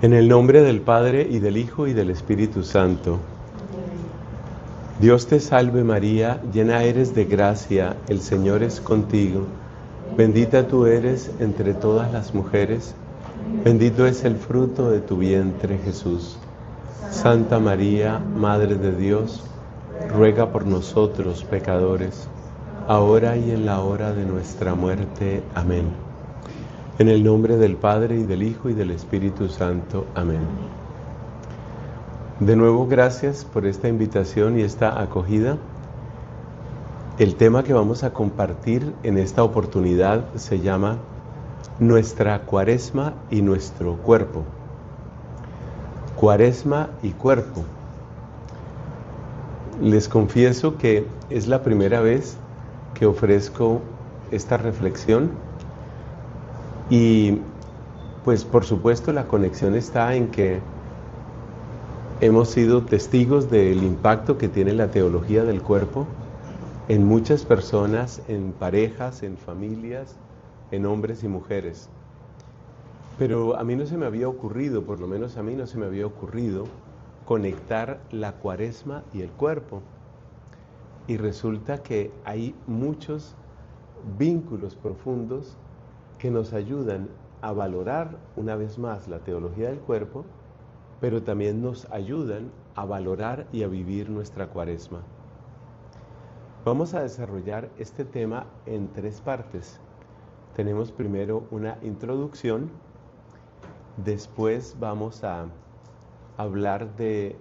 En el nombre del Padre, y del Hijo, y del Espíritu Santo. Dios te salve María, llena eres de gracia, el Señor es contigo. Bendita tú eres entre todas las mujeres, bendito es el fruto de tu vientre, Jesús. Santa María, Madre de Dios, ruega por nosotros pecadores, ahora y en la hora de nuestra muerte. Amén. En el nombre del Padre, y del Hijo, y del Espíritu Santo. Amén. De nuevo, gracias por esta invitación y esta acogida. El tema que vamos a compartir en esta oportunidad se llama Nuestra Cuaresma y nuestro cuerpo. Cuaresma y cuerpo. Les confieso que es la primera vez que ofrezco esta reflexión y pues por supuesto la conexión está en que hemos sido testigos del impacto que tiene la teología del cuerpo en muchas personas, en parejas, en familias, en hombres y mujeres. Pero a mí no se me había ocurrido, por lo menos a mí no se me había ocurrido, conectar la cuaresma y el cuerpo. Y resulta que hay muchos vínculos profundos que nos ayudan a valorar una vez más la teología del cuerpo, pero también nos ayudan a valorar y a vivir nuestra cuaresma. Vamos a desarrollar este tema en tres partes. Tenemos primero una introducción, después vamos a hablar de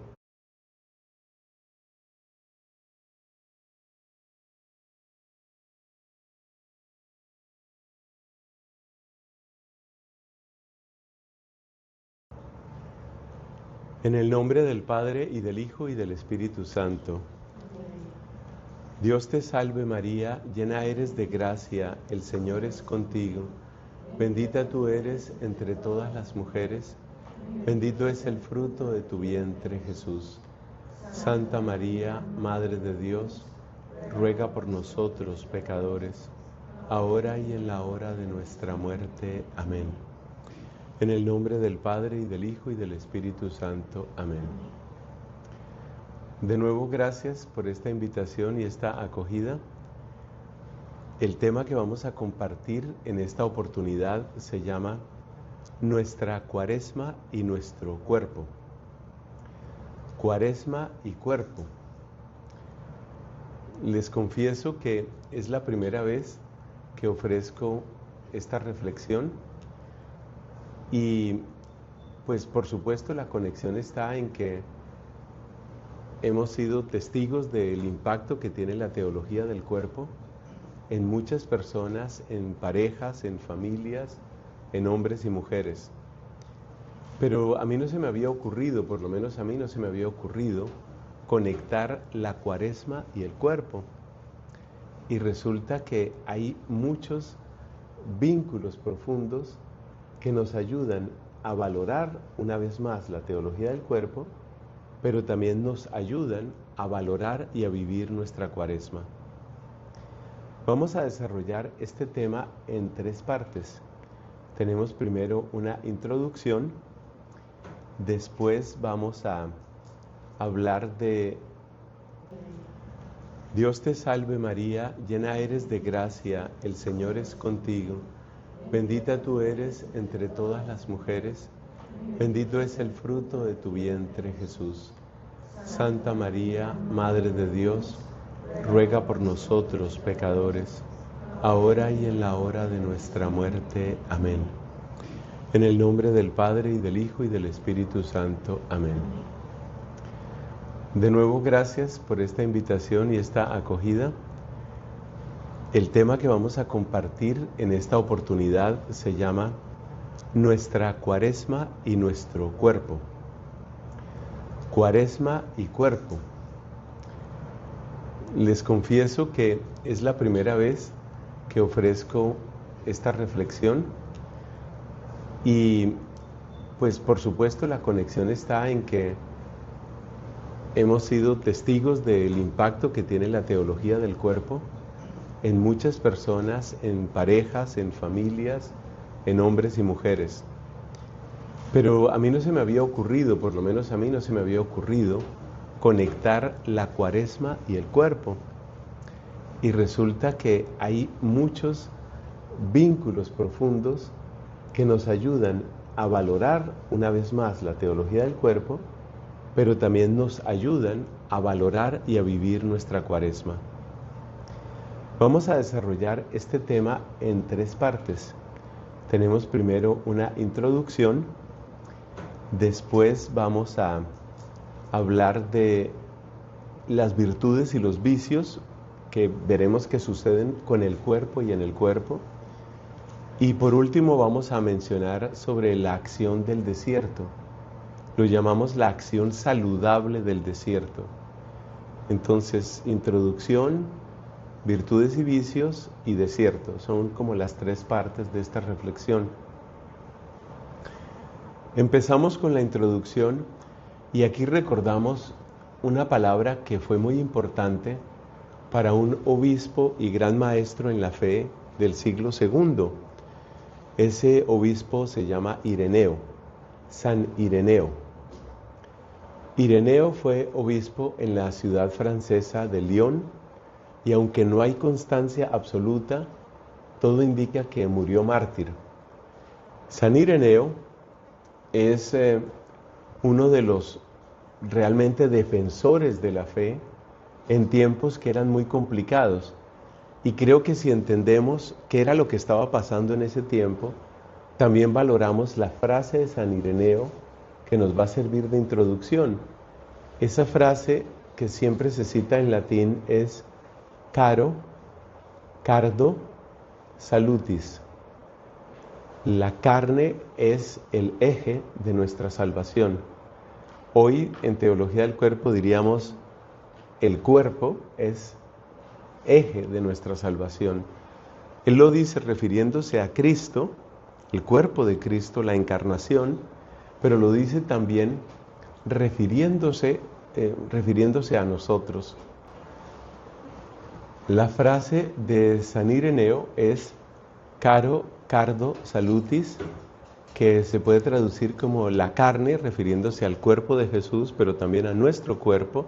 en el nombre del Padre, y del Hijo, y del Espíritu Santo. Dios te salve María, llena eres de gracia, el Señor es contigo. Bendita tú eres entre todas las mujeres, bendito es el fruto de tu vientre, Jesús. Santa María, Madre de Dios, ruega por nosotros pecadores, ahora y en la hora de nuestra muerte. Amén. En el nombre del Padre, y del Hijo, y del Espíritu Santo. Amén. De nuevo, gracias por esta invitación y esta acogida. El tema que vamos a compartir en esta oportunidad se llama Nuestra Cuaresma y nuestro cuerpo. Cuaresma y cuerpo. Les confieso que es la primera vez que ofrezco esta reflexión y pues por supuesto la conexión está en que hemos sido testigos del impacto que tiene la teología del cuerpo en muchas personas, en parejas, en familias, en hombres y mujeres. Pero a mí no se me había ocurrido, por lo menos a mí no se me había ocurrido, conectar la cuaresma y el cuerpo. Y resulta que hay muchos vínculos profundos que nos ayudan a valorar una vez más la teología del cuerpo, pero también nos ayudan a valorar y a vivir nuestra cuaresma. Vamos a desarrollar este tema en tres partes. Tenemos primero una introducción, después vamos a hablar de Dios te salve María, llena eres de gracia, el Señor es contigo. Bendita tú eres entre todas las mujeres, bendito es el fruto de tu vientre, Jesús. Santa María, Madre de Dios, ruega por nosotros pecadores, ahora y en la hora de nuestra muerte. Amén. En el nombre del Padre, y del Hijo, y del Espíritu Santo. Amén. De nuevo, gracias por esta invitación y esta acogida. El tema que vamos a compartir en esta oportunidad se llama Nuestra Cuaresma y nuestro cuerpo. Cuaresma y cuerpo. Les confieso que es la primera vez que ofrezco esta reflexión y pues por supuesto la conexión está en que hemos sido testigos del impacto que tiene la teología del cuerpo en muchas personas, en parejas, en familias, en hombres y mujeres. Pero a mí no se me había ocurrido, por lo menos a mí no se me había ocurrido, conectar la cuaresma y el cuerpo. Y resulta que hay muchos vínculos profundos que nos ayudan a valorar una vez más la teología del cuerpo, pero también nos ayudan a valorar y a vivir nuestra cuaresma. Vamos a desarrollar este tema en 3 partes. Tenemos primero una introducción, después vamos a hablar de las virtudes y los vicios que veremos que suceden con el cuerpo y en el cuerpo. Y por último vamos a mencionar sobre la acción del desierto. Lo llamamos la acción saludable del desierto. Entonces, introducción, virtudes y vicios y desierto. Son como las 3 partes de esta reflexión. Empezamos con la introducción y aquí recordamos una palabra que fue muy importante para un obispo y gran maestro en la fe del siglo II. Ese obispo se llama Ireneo, San Ireneo. Ireneo fue obispo en la ciudad francesa de Lyon y aunque no hay constancia absoluta, todo indica que murió mártir. San Ireneo es uno de los realmente defensores de la fe en tiempos que eran muy complicados. Y creo que si entendemos qué era lo que estaba pasando en ese tiempo, también valoramos la frase de San Ireneo que nos va a servir de introducción. Esa frase que siempre se cita en latín es caro, cardo, salutis. La carne es el eje de nuestra salvación. Hoy en Teología del Cuerpo diríamos el cuerpo es eje de nuestra salvación. Él lo dice refiriéndose a Cristo, el cuerpo de Cristo, la encarnación, pero lo dice también refiriéndose a nosotros. La frase de San Ireneo es caro, cardo, salutis, que se puede traducir como la carne, refiriéndose al cuerpo de Jesús, pero también a nuestro cuerpo,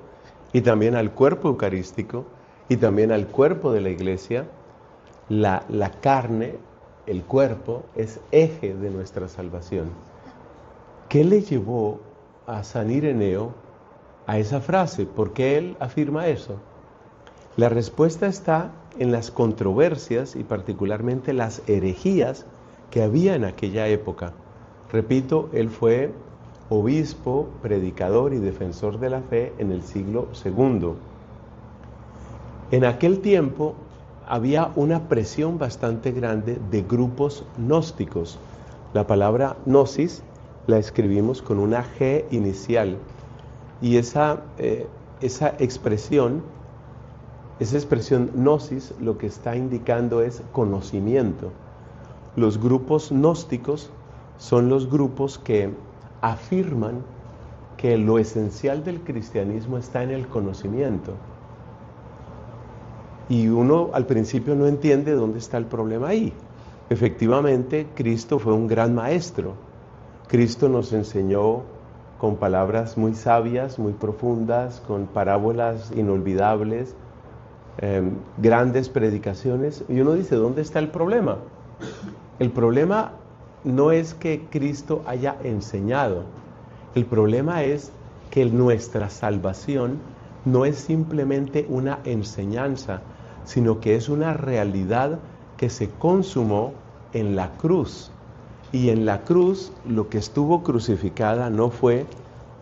y también al cuerpo eucarístico, y también al cuerpo de la iglesia. La carne, el cuerpo, es eje de nuestra salvación. ¿Qué le llevó a San Ireneo a esa frase? ¿Por qué él afirma eso? La respuesta está en las controversias y particularmente las herejías que había en aquella época. Repito, él fue obispo, predicador y defensor de la fe en el siglo II. En aquel tiempo había una presión bastante grande de grupos gnósticos. La palabra gnosis la escribimos con una G inicial y esa expresión gnosis lo que está indicando es conocimiento. Los grupos gnósticos son los grupos que afirman que lo esencial del cristianismo está en el conocimiento. Y uno al principio no entiende dónde está el problema ahí. Efectivamente, Cristo fue un gran maestro. Cristo nos enseñó con palabras muy sabias, muy profundas, con parábolas inolvidables, grandes predicaciones. Y uno dice, ¿dónde está el problema? El problema no es que Cristo haya enseñado. El problema es que nuestra salvación no es simplemente una enseñanza, sino que es una realidad que se consumó en la cruz. Y en la cruz lo que estuvo crucificada no fue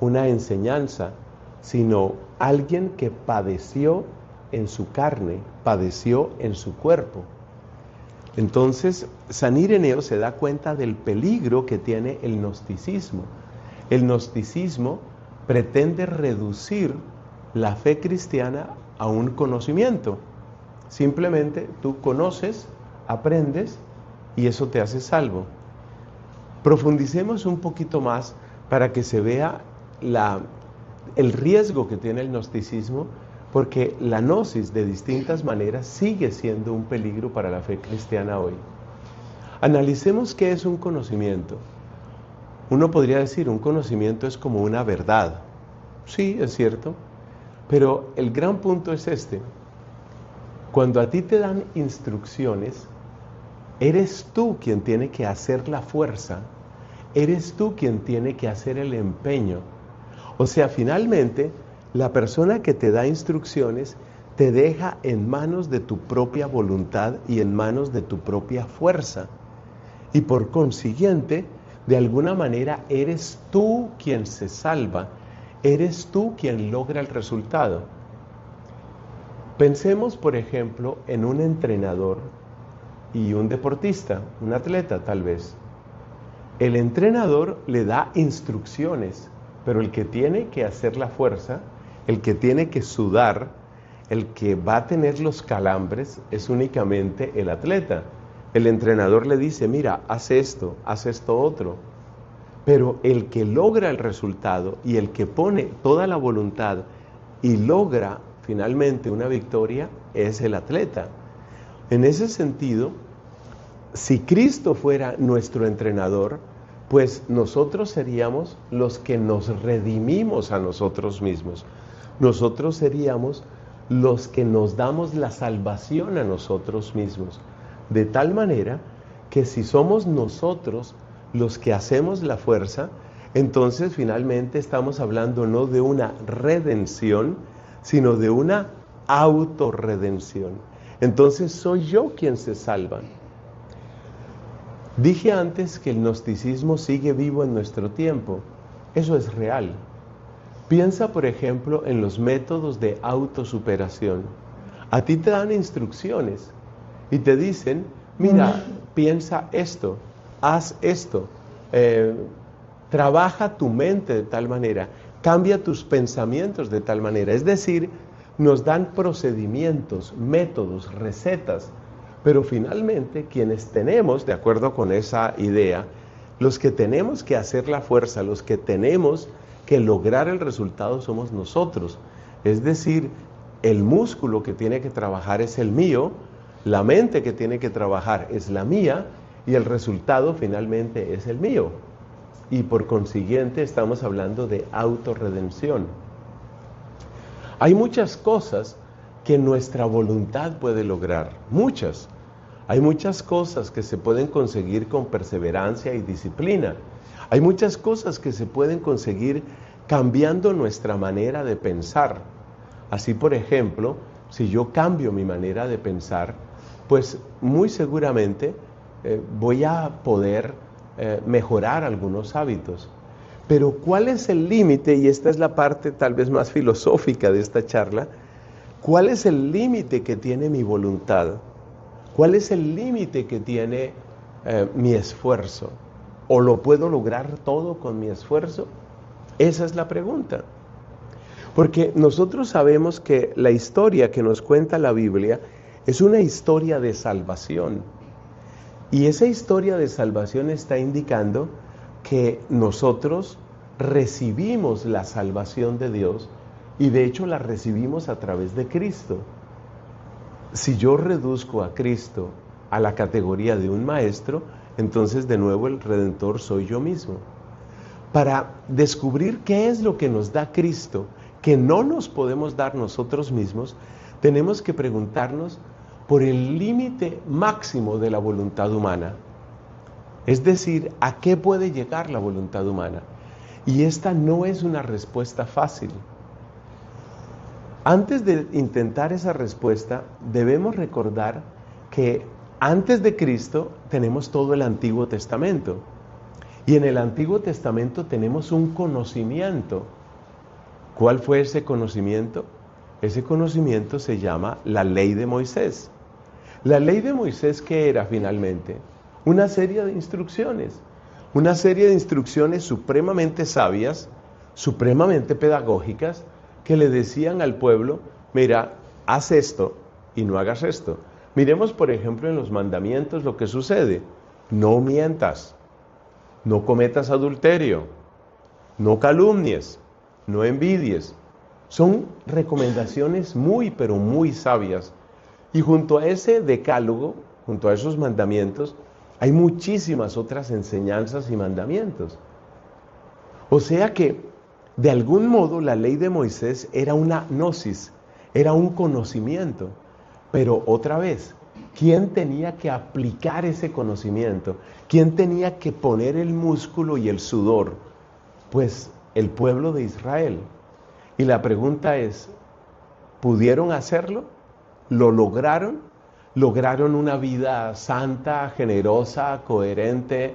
una enseñanza, sino alguien que padeció en su carne, padeció en su cuerpo. Entonces, San Ireneo se da cuenta del peligro que tiene el gnosticismo. El gnosticismo pretende reducir la fe cristiana a un conocimiento. Simplemente tú conoces, aprendes y eso te hace salvo. Profundicemos un poquito más para que se vea el riesgo que tiene el gnosticismo, porque la gnosis de distintas maneras sigue siendo un peligro para la fe cristiana hoy. Analicemos qué es un conocimiento. Uno podría decir, un conocimiento es como una verdad. Sí, es cierto, pero el gran punto es este. Cuando a ti te dan instrucciones, eres tú quien tiene que hacer la fuerza, eres tú quien tiene que hacer el empeño. O sea, finalmente, la persona que te da instrucciones te deja en manos de tu propia voluntad y en manos de tu propia fuerza. Y por consiguiente, de alguna manera, eres tú quien se salva, eres tú quien logra el resultado. Pensemos, por ejemplo, en un entrenador y un deportista, un atleta tal vez. El entrenador le da instrucciones, pero el que tiene que hacer la fuerza, el que tiene que sudar, el que va a tener los calambres es únicamente el atleta. El entrenador le dice, mira, haz esto otro. Pero el que logra el resultado y el que pone toda la voluntad y logra finalmente una victoria es el atleta. En ese sentido, si Cristo fuera nuestro entrenador, pues nosotros seríamos los que nos redimimos a nosotros mismos. Nosotros seríamos los que nos damos la salvación a nosotros mismos. De tal manera que si somos nosotros los que hacemos la fuerza, entonces finalmente estamos hablando no de una redención, sino de una autorredención. Entonces soy yo quien se salva. Dije antes que el gnosticismo sigue vivo en nuestro tiempo. Eso es real. Piensa, por ejemplo, en los métodos de autosuperación. A ti te dan instrucciones y te dicen, mira, piensa esto, haz esto, trabaja tu mente de tal manera, cambia tus pensamientos de tal manera. Es decir, nos dan procedimientos, métodos, recetas, pero finalmente quienes tenemos, de acuerdo con esa idea, los que tenemos que hacer la fuerza, los que tenemos que lograr el resultado somos nosotros. Es decir, el músculo que tiene que trabajar es el mío, la mente que tiene que trabajar es la mía y el resultado finalmente es el mío. Y por consiguiente estamos hablando de autorredención. Hay muchas cosas que nuestra voluntad puede lograr, muchas. Hay muchas cosas que se pueden conseguir con perseverancia y disciplina. Hay muchas cosas que se pueden conseguir cambiando nuestra manera de pensar. Así, por ejemplo, si yo cambio mi manera de pensar, pues muy seguramente voy a poder mejorar algunos hábitos. Pero ¿cuál es el límite? Y esta es la parte tal vez más filosófica de esta charla. ¿Cuál es el límite que tiene mi voluntad? ¿Cuál es el límite que tiene mi esfuerzo? ¿O lo puedo lograr todo con mi esfuerzo? Esa es la pregunta. Porque nosotros sabemos que la historia que nos cuenta la Biblia es una historia de salvación. Y esa historia de salvación está indicando que nosotros recibimos la salvación de Dios y de hecho la recibimos a través de Cristo. Si yo reduzco a Cristo a la categoría de un maestro, entonces de nuevo el Redentor soy yo mismo. Para descubrir qué es lo que nos da Cristo, que no nos podemos dar nosotros mismos, tenemos que preguntarnos por el límite máximo de la voluntad humana. Es decir, ¿a qué puede llegar la voluntad humana? Y esta no es una respuesta fácil. Antes de intentar esa respuesta, debemos recordar que antes de Cristo tenemos todo el Antiguo Testamento. Y en el Antiguo Testamento tenemos un conocimiento. ¿Cuál fue ese conocimiento? Ese conocimiento se llama la Ley de Moisés. La Ley de Moisés, ¿qué era finalmente? Una serie de instrucciones. Una serie de instrucciones supremamente sabias, supremamente pedagógicas, que le decían al pueblo, mira, haz esto y no hagas esto. Miremos, por ejemplo, en los mandamientos lo que sucede. No mientas, no cometas adulterio, no calumnies, no envidies. Son recomendaciones muy, pero muy sabias. Y junto a ese decálogo, junto a esos mandamientos, hay muchísimas otras enseñanzas y mandamientos. O sea que, de algún modo, la ley de Moisés era una gnosis, era un conocimiento. Pero otra vez, ¿quién tenía que aplicar ese conocimiento? ¿Quién tenía que poner el músculo y el sudor? Pues el pueblo de Israel. Y la pregunta es, ¿pudieron hacerlo? ¿Lo lograron? ¿Lograron una vida santa, generosa, coherente,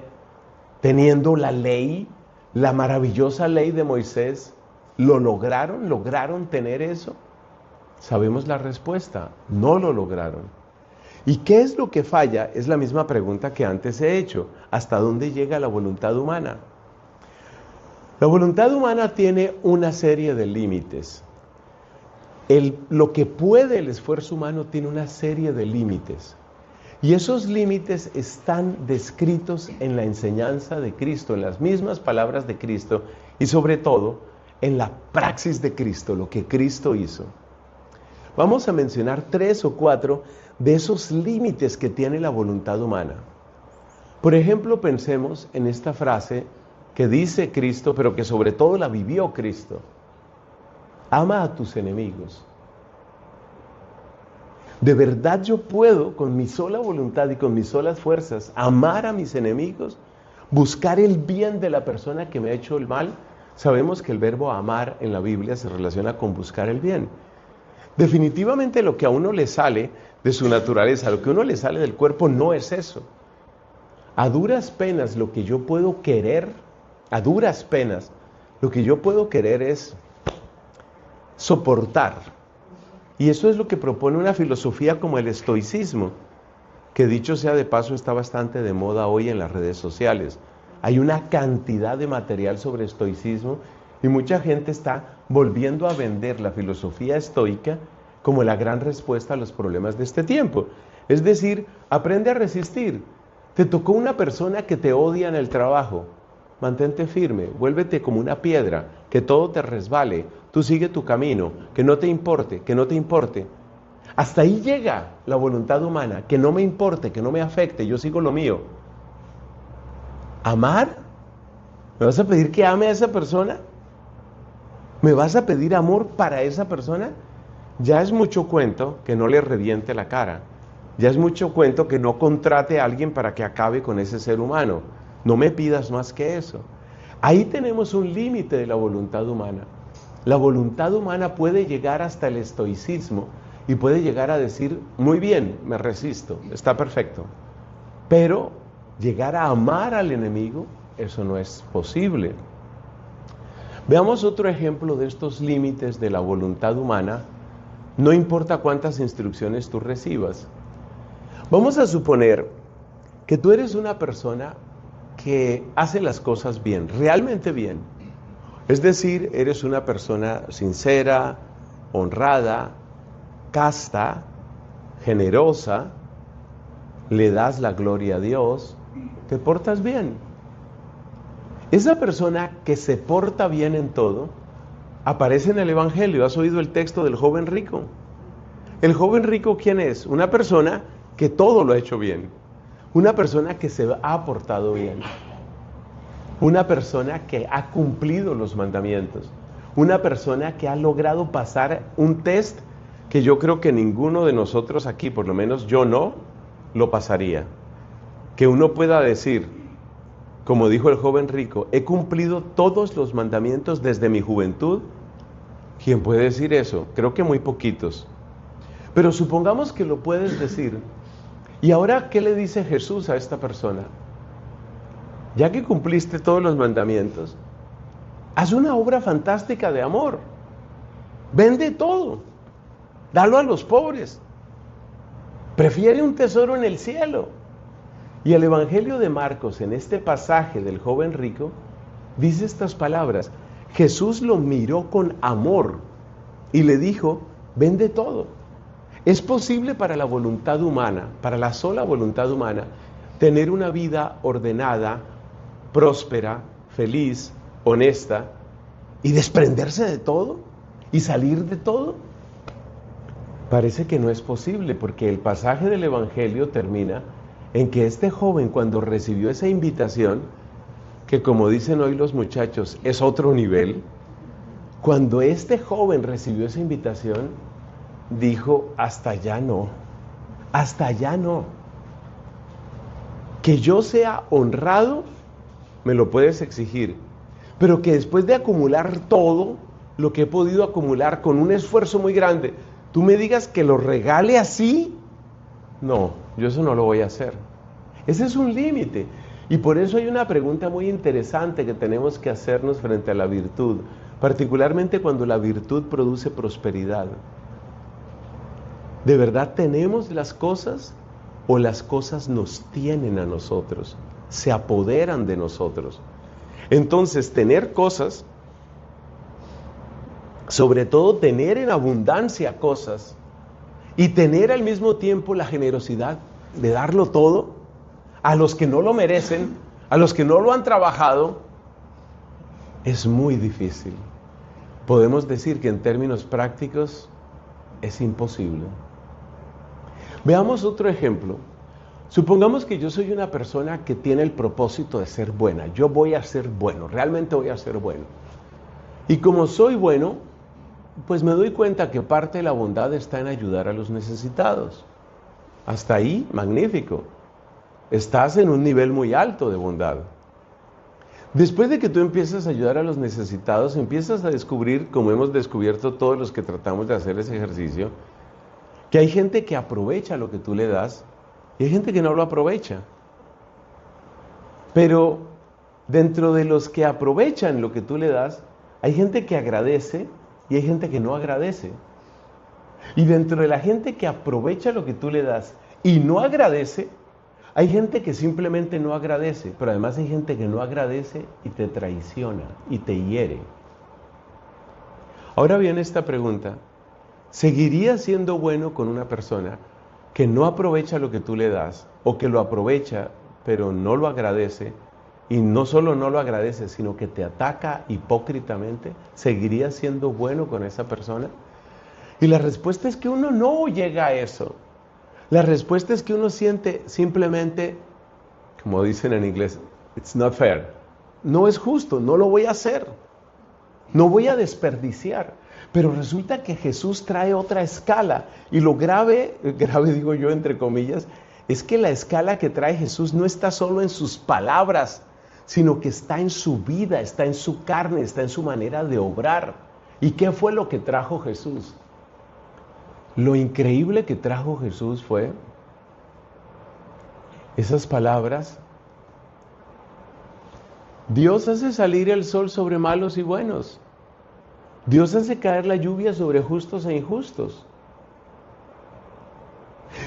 teniendo la ley, la maravillosa ley de Moisés? ¿Lo lograron? ¿Lograron tener eso? Sabemos la respuesta, no lo lograron. ¿Y qué es lo que falla? Es la misma pregunta que antes he hecho. ¿Hasta dónde llega la voluntad humana? La voluntad humana tiene una serie de límites. Lo que puede el esfuerzo humano tiene una serie de límites. Y esos límites están descritos en la enseñanza de Cristo, en las mismas palabras de Cristo y sobre todo en la praxis de Cristo, lo que Cristo hizo. Vamos a mencionar 3 o 4 de esos límites que tiene la voluntad humana. Por ejemplo, pensemos en esta frase que dice Cristo, pero que sobre todo la vivió Cristo. Ama a tus enemigos. ¿De verdad yo puedo, con mi sola voluntad y con mis solas fuerzas, amar a mis enemigos? ¿Buscar el bien de la persona que me ha hecho el mal? Sabemos que el verbo amar en la Biblia se relaciona con buscar el bien. Definitivamente lo que a uno le sale de su naturaleza, lo que a uno le sale del cuerpo no es eso. A duras penas lo que yo puedo querer, a duras penas, lo que yo puedo querer es soportar. Y eso es lo que propone una filosofía como el estoicismo, que dicho sea de paso está bastante de moda hoy en las redes sociales. Hay una cantidad de material sobre estoicismo y mucha gente está volviendo a vender la filosofía estoica como la gran respuesta a los problemas de este tiempo. Es decir, aprende a resistir. Te tocó una persona que te odia en el trabajo. Mantente firme, vuélvete como una piedra, que todo te resbale, tú sigue tu camino, que no te importe, que no te importe. Hasta ahí llega la voluntad humana, que no me importe, que no me afecte, yo sigo lo mío. ¿Amar? ¿Me vas a pedir que ame a esa persona? ¿Me vas a pedir amor para esa persona? Ya es mucho cuento que no le reviente la cara. Ya es mucho cuento que no contrate a alguien para que acabe con ese ser humano. No me pidas más que eso. Ahí tenemos un límite de la voluntad humana. La voluntad humana puede llegar hasta el estoicismo y puede llegar a decir, muy bien, me resisto, está perfecto. Pero llegar a amar al enemigo, eso no es posible. Veamos otro ejemplo de estos límites de la voluntad humana, no importa cuántas instrucciones tú recibas. Vamos a suponer que tú eres una persona que hace las cosas bien, realmente bien. Es decir, eres una persona sincera, honrada, casta, generosa, le das la gloria a Dios, te portas bien. Esa persona que se porta bien en todo, aparece en el Evangelio. ¿Has oído el texto del joven rico? El joven rico, ¿quién es? Una persona que todo lo ha hecho bien. Una persona que se ha portado bien. Una persona que ha cumplido los mandamientos. Una persona que ha logrado pasar un test que yo creo que ninguno de nosotros aquí, por lo menos yo no, lo pasaría. Que uno pueda decir, como dijo el joven rico, he cumplido todos los mandamientos desde mi juventud. ¿Quién puede decir eso? Creo que muy poquitos. Pero supongamos que lo puedes decir. ¿Y ahora qué le dice Jesús a esta persona? Ya que cumpliste todos los mandamientos, haz una obra fantástica de amor. Vende todo. Dalo a los pobres. Prefiere un tesoro en el cielo. Y el Evangelio de Marcos, en este pasaje del joven rico, dice estas palabras. Jesús lo miró con amor y le dijo, vende todo. Es posible para la voluntad humana, para la sola voluntad humana, tener una vida ordenada, próspera, feliz, honesta y desprenderse de todo y salir de todo. Parece que no es posible porque el pasaje del Evangelio termina en que este joven, cuando recibió esa invitación, que, como dicen hoy los muchachos, es otro nivel. Cuando este joven recibió esa invitación, dijo, hasta allá no, hasta allá no. Que yo sea honrado, me lo puedes exigir, pero que después de acumular todo lo que he podido acumular con un esfuerzo muy grande, tú me digas que lo regale así, no, yo eso no lo voy a hacer. Ese es un límite. Y por eso hay una pregunta muy interesante que tenemos que hacernos frente a la virtud, particularmente cuando la virtud produce prosperidad. ¿De verdad tenemos las cosas o las cosas nos tienen a nosotros? Se apoderan de nosotros. Entonces, tener cosas, sobre todo tener en abundancia cosas, y tener al mismo tiempo la generosidad de darlo todo a los que no lo merecen, a los que no lo han trabajado, es muy difícil. Podemos decir que en términos prácticos es imposible. Veamos otro ejemplo. Supongamos que yo soy una persona que tiene el propósito de ser buena. Yo voy a ser bueno, realmente voy a ser bueno. Y como soy bueno, pues me doy cuenta que parte de la bondad está en ayudar a los necesitados. Hasta ahí, magnífico. Estás en un nivel muy alto de bondad. Después de que tú empiezas a ayudar a los necesitados, empiezas a descubrir, como hemos descubierto todos los que tratamos de hacer ese ejercicio, que hay gente que aprovecha lo que tú le das y hay gente que no lo aprovecha. Pero dentro de los que aprovechan lo que tú le das, hay gente que agradece y hay gente que no agradece. Y dentro de la gente que aprovecha lo que tú le das y no agradece, hay gente que simplemente no agradece, pero además hay gente que no agradece y te traiciona y te hiere. Ahora viene esta pregunta: ¿seguirías siendo bueno con una persona que no aprovecha lo que tú le das o que lo aprovecha pero no lo agradece? Y no solo no lo agradece, sino que te ataca hipócritamente. ¿Seguirías siendo bueno con esa persona? Y la respuesta es que uno no llega a eso. La respuesta es que uno siente simplemente, como dicen en inglés, it's not fair. No es justo, no lo voy a hacer. No voy a desperdiciar. Pero resulta que Jesús trae otra escala. Y lo grave digo yo entre comillas, es que la escala que trae Jesús no está solo en sus palabras, sino que está en su vida, está en su carne, está en su manera de obrar. ¿Y qué fue lo que trajo Jesús? Lo increíble que trajo Jesús fue esas palabras: Dios hace salir el sol sobre malos y buenos. Dios hace caer la lluvia sobre justos e injustos.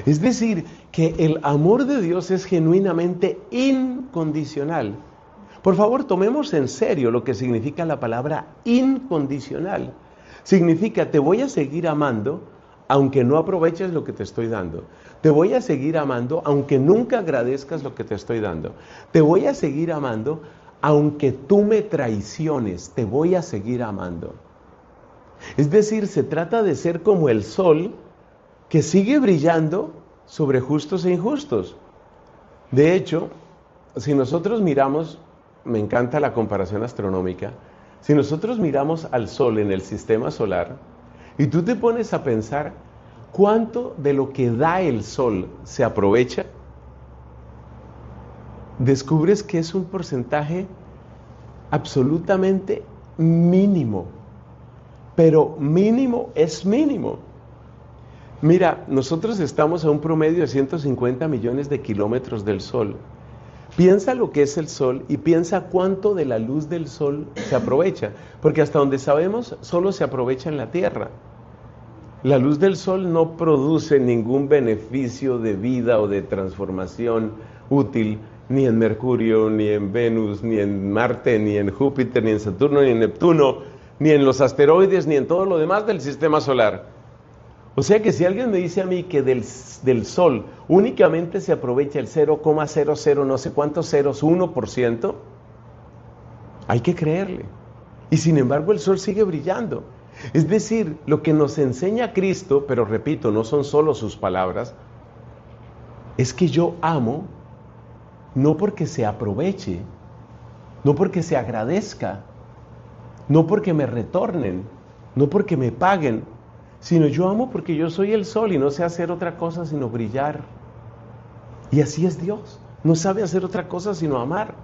Es decir, que el amor de Dios es genuinamente incondicional. Por favor, tomemos en serio lo que significa la palabra incondicional. Significa, te voy a seguir amando aunque no aproveches lo que te estoy dando. Te voy a seguir amando aunque nunca agradezcas lo que te estoy dando. Te voy a seguir amando aunque tú me traiciones. Te voy a seguir amando. Es decir, se trata de ser como el sol que sigue brillando sobre justos e injustos. De hecho, si nosotros miramos, me encanta la comparación astronómica, si nosotros miramos al sol en el sistema solar y tú te pones a pensar cuánto de lo que da el sol se aprovecha, descubres que es un porcentaje absolutamente mínimo. Pero mínimo es mínimo. Mira, nosotros estamos a un promedio de 150 millones de kilómetros del Sol. Piensa lo que es el Sol y piensa cuánto de la luz del Sol se aprovecha. Porque hasta donde sabemos, solo se aprovecha en la Tierra. La luz del Sol no produce ningún beneficio de vida o de transformación útil, ni en Mercurio, ni en Venus, ni en Marte, ni en Júpiter, ni en Saturno, ni en Neptuno, ni en los asteroides, ni en todo lo demás del sistema solar. O sea que si alguien me dice a mí que del Sol únicamente se aprovecha el 0,00 no sé cuántos ceros, 1%, hay que creerle. Y sin embargo el Sol sigue brillando. Es decir, lo que nos enseña Cristo, pero repito, no son solo sus palabras, es que yo amo no porque se aproveche, no porque se agradezca, no porque me retornen, no porque me paguen, sino yo amo porque yo soy el sol y no sé hacer otra cosa sino brillar. Y así es Dios, no sabe hacer otra cosa sino amar.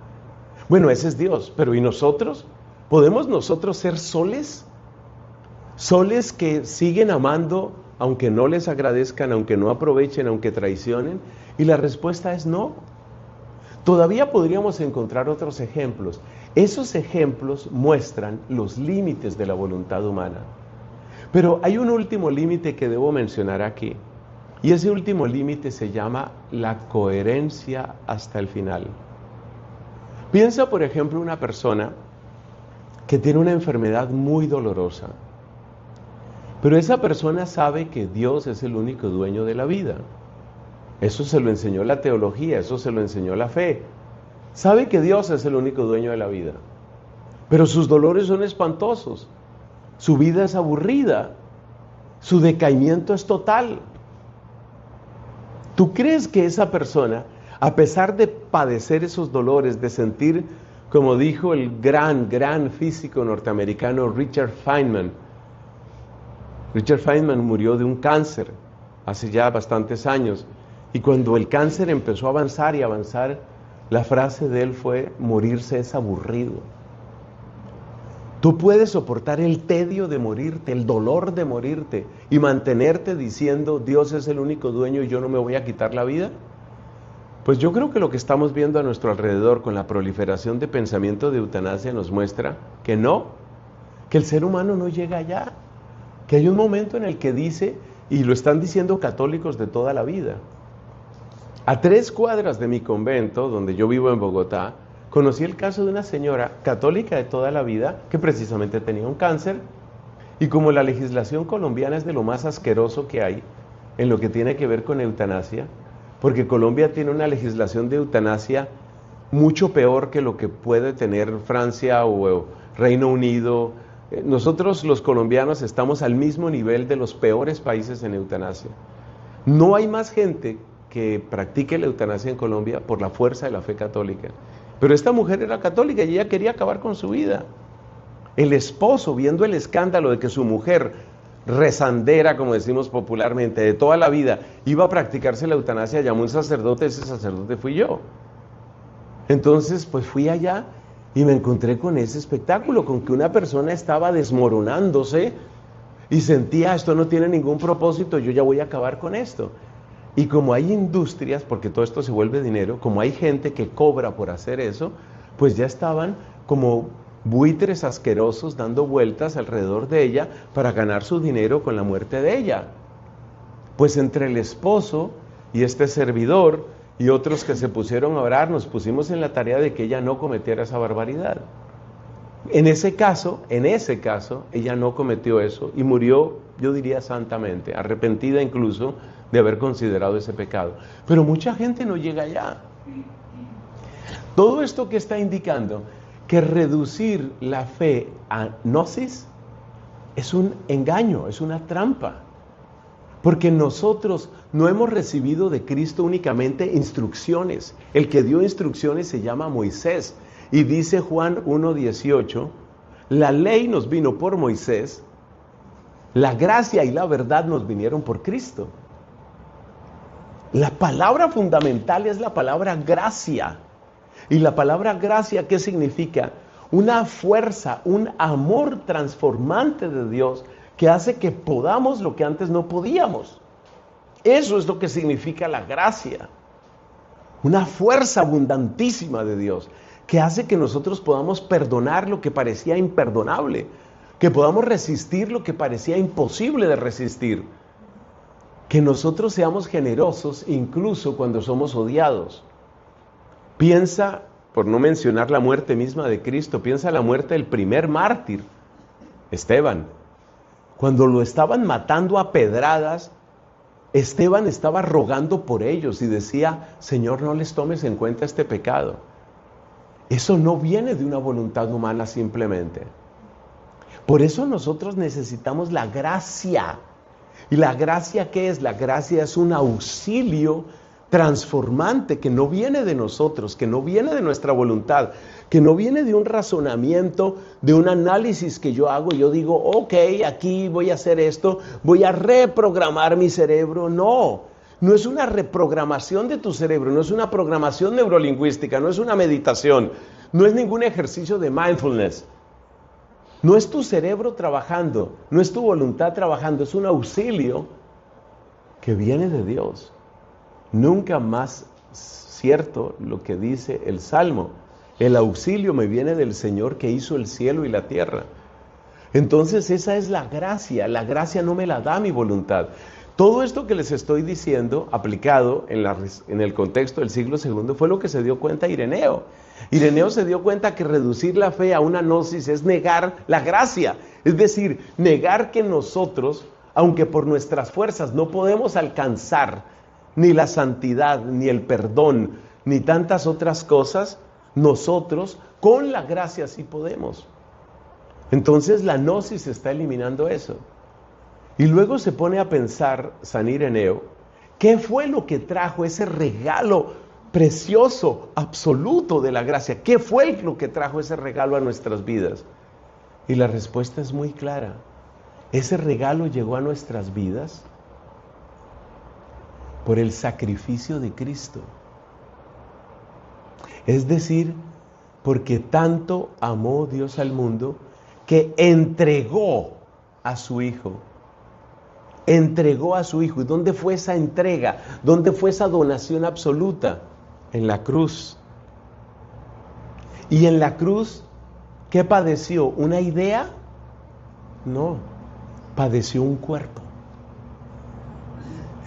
Bueno, ese es Dios, pero ¿y nosotros? ¿Podemos nosotros ser soles? Soles que siguen amando aunque no les agradezcan, aunque no aprovechen, aunque traicionen. Y la respuesta es no. Todavía podríamos encontrar otros ejemplos. Esos ejemplos muestran los límites de la voluntad humana. Pero hay un último límite que debo mencionar aquí. Y ese último límite se llama la coherencia hasta el final. Piensa, por ejemplo, una persona que tiene una enfermedad muy dolorosa. Pero esa persona sabe que Dios es el único dueño de la vida. Eso se lo enseñó la teología, eso se lo enseñó la fe. Sabe que Dios es el único dueño de la vida. Pero sus dolores son espantosos. Su vida es aburrida. Su decaimiento es total. ¿Tú crees que esa persona, a pesar de padecer esos dolores, de sentir, como dijo el gran físico norteamericano Richard Feynman murió de un cáncer hace ya bastantes años, y cuando el cáncer empezó a avanzar y avanzar, la frase de él fue: morirse es aburrido. Tú puedes soportar el tedio de morirte, el dolor de morirte, y mantenerte diciendo Dios es el único dueño y yo no me voy a quitar la vida. Pues yo creo que lo que estamos viendo a nuestro alrededor con la proliferación de pensamiento de eutanasia nos muestra que no, que el ser humano no llega allá, que hay un momento en el que dice, y lo están diciendo católicos de toda la vida. A 3 cuadras de mi convento, donde yo vivo en Bogotá, conocí el caso de una señora católica de toda la vida que precisamente tenía un cáncer, y como la legislación colombiana es de lo más asqueroso que hay en lo que tiene que ver con eutanasia, porque Colombia tiene una legislación de eutanasia mucho peor que lo que puede tener Francia o Reino Unido. Nosotros los colombianos estamos al mismo nivel de los peores países en eutanasia. No hay más gente que practique la eutanasia en Colombia por la fuerza de la fe católica. Pero esta mujer era católica y ella quería acabar con su vida. El esposo, viendo el escándalo de que su mujer, rezandera, como decimos popularmente, de toda la vida, iba a practicarse la eutanasia, llamó a un sacerdote, ese sacerdote fui yo. Entonces, pues fui allá y me encontré con ese espectáculo, con que una persona estaba desmoronándose y sentía, esto no tiene ningún propósito, yo ya voy a acabar con esto. Y como hay industrias, porque todo esto se vuelve dinero, como hay gente que cobra por hacer eso, pues ya estaban como buitres asquerosos dando vueltas alrededor de ella para ganar su dinero con la muerte de ella. Pues entre el esposo y este servidor y otros que se pusieron a orar, nos pusimos en la tarea de que ella no cometiera esa barbaridad. En ese caso, ella no cometió eso y murió, yo diría santamente, arrepentida incluso de haber considerado ese pecado. Pero mucha gente no llega allá. Todo esto que está indicando que reducir la fe a gnosis es un engaño, es una trampa. Porque nosotros no hemos recibido de Cristo únicamente instrucciones. El que dio instrucciones se llama Moisés. Y dice Juan 1:18, la ley nos vino por Moisés, la gracia y la verdad nos vinieron por Cristo. La palabra fundamental es la palabra gracia. Y la palabra gracia, ¿qué significa? Una fuerza, un amor transformante de Dios que hace que podamos lo que antes no podíamos. Eso es lo que significa la gracia. Una fuerza abundantísima de Dios que hace que nosotros podamos perdonar lo que parecía imperdonable, que podamos resistir lo que parecía imposible de resistir, que nosotros seamos generosos incluso cuando somos odiados. Piensa, por no mencionar la muerte misma de Cristo, piensa la muerte del primer mártir, Esteban. Cuando lo estaban matando a pedradas, Esteban estaba rogando por ellos y decía, Señor, no les tomes en cuenta este pecado. Eso no viene de una voluntad humana simplemente. Por eso nosotros necesitamos la gracia. ¿Y la gracia qué es? La gracia es un auxilio transformante que no viene de nosotros, que no viene de nuestra voluntad, que no viene de un razonamiento, de un análisis que yo hago. Yo digo, ok, aquí voy a hacer esto, voy a reprogramar mi cerebro. No, no es una reprogramación de tu cerebro, no es una programación neurolingüística, no es una meditación, no es ningún ejercicio de mindfulness. No es tu cerebro trabajando, no es tu voluntad trabajando, es un auxilio que viene de Dios. Nunca más cierto lo que dice el Salmo. El auxilio me viene del Señor que hizo el cielo y la tierra. Entonces esa es la gracia no me la da mi voluntad. Todo esto que les estoy diciendo, aplicado en el contexto del siglo II, fue lo que se dio cuenta Ireneo. Ireneo se dio cuenta que reducir la fe a una gnosis es negar la gracia. Es decir, negar que nosotros, aunque por nuestras fuerzas no podemos alcanzar ni la santidad, ni el perdón, ni tantas otras cosas, nosotros con la gracia sí podemos. Entonces la gnosis está eliminando eso. Y luego se pone a pensar San Ireneo, ¿qué fue lo que trajo ese regalo precioso, absoluto de la gracia? ¿Qué fue lo que trajo ese regalo a nuestras vidas? Y la respuesta es muy clara. Ese regalo llegó a nuestras vidas por el sacrificio de Cristo. Es decir, porque tanto amó Dios al mundo que entregó a su Hijo. Entregó a su Hijo. ¿Y dónde fue esa entrega? ¿Dónde fue esa donación absoluta? En la cruz. Y en la cruz, ¿qué padeció? ¿Una idea? No, padeció un cuerpo.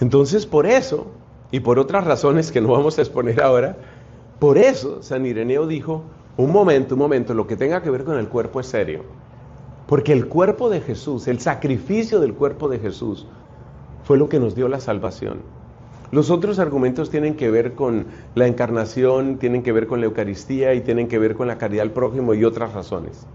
Entonces, por eso, y por otras razones que no vamos a exponer ahora, por eso San Ireneo dijo, un momento, lo que tenga que ver con el cuerpo es serio. Porque el cuerpo de Jesús, el sacrificio del cuerpo de Jesús, fue lo que nos dio la salvación. Los otros argumentos tienen que ver con la encarnación, tienen que ver con la Eucaristía y tienen que ver con la caridad al prójimo y otras razones.